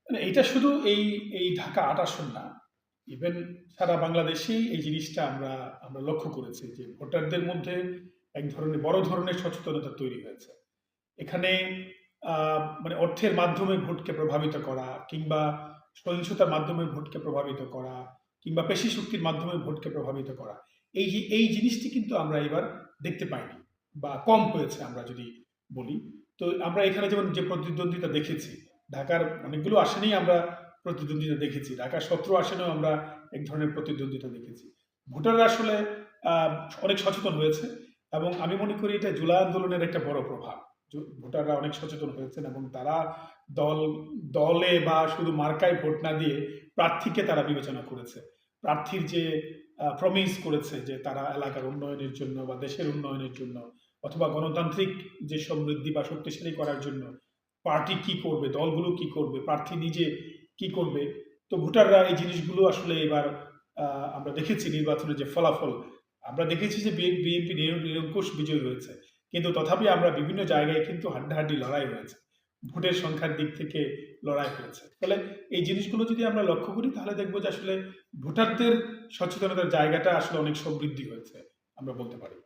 মানে এটা শুধু এই এই ঢাকা ৮ আসন না, ইভেন সারা বাংলাদেশেই এই জিনিসটা আমরা আমরা লক্ষ্য করেছি যে ভোটারদের মধ্যে এক ধরনের বড় ধরনের সচেতনতা তৈরি হয়েছে। এখানে মানে অর্থের মাধ্যমে ভোটকে প্রভাবিত করা কিংবা সহিংসতার মাধ্যমে ভোটকে প্রভাবিত করা কিংবা পেশি শক্তির মাধ্যমে ভোটকে প্রভাবিত করা। এই জিনিসটি কিন্তু আমরা এবার দেখতে পাইনি বা কম হয়েছে আমরা যদি বলি। তো আমরা এখানে যেমন যে প্রতিদ্বন্দ্বিতা দেখেছি, ঢাকার অনেকগুলো আসনেই আমরা প্রতিদ্বন্দ্বিতা দেখেছি। ঢাকার ১৭ আসনেও আমরা এক ধরনের প্রতিদ্বন্দ্বিতা দেখেছি। ভোটাররা আসলে আ অনেক সচেতন হয়েছে এবং আমি মনে করি এটা জুলাই আন্দোলনের একটা বড় প্রভাব। ভোটাররা অনেক সচেতন হয়েছেন এবং তারা দল দলে বা শুধু মার্কায় ভোট না দিয়ে প্রার্থীকে তারা বিবেচনা করেছে। প্রার্থীর যে প্রমিস করেছে যে তারা এলাকার উন্নয়নের জন্য বা দেশের উন্নয়নের জন্য অথবা গণতান্ত্রিক যে সমৃদ্ধি বা শক্তিশালী করার জন্য পার্টি কি করবে, দলগুলো কি করবে, প্রার্থী নিজে কি করবে। তো ভোটাররা এই জিনিসগুলো আসলে এবার আমরা দেখেছি নির্বাচনের যে ফলাফল, আমরা দেখেছি যে বিএনপি নিরঙ্কুশ বিজয় হয়েছে। কিন্তু তথাপি আমরা বিভিন্ন জায়গায় কিন্তু হাড্ডাহাড্ডি লড়াই হয়েছে। ভোটের সংখ্যার দিক থেকে লড়াই হয়েছে। ফলে এই জিনিসগুলো যদি আমরা লক্ষ্য করি তাহলে দেখব যে আসলে ভোটারদের সচেতনতার জায়গাটা আসলে অনেক সমৃদ্ধি হয়েছে আমরা বলতে পারি।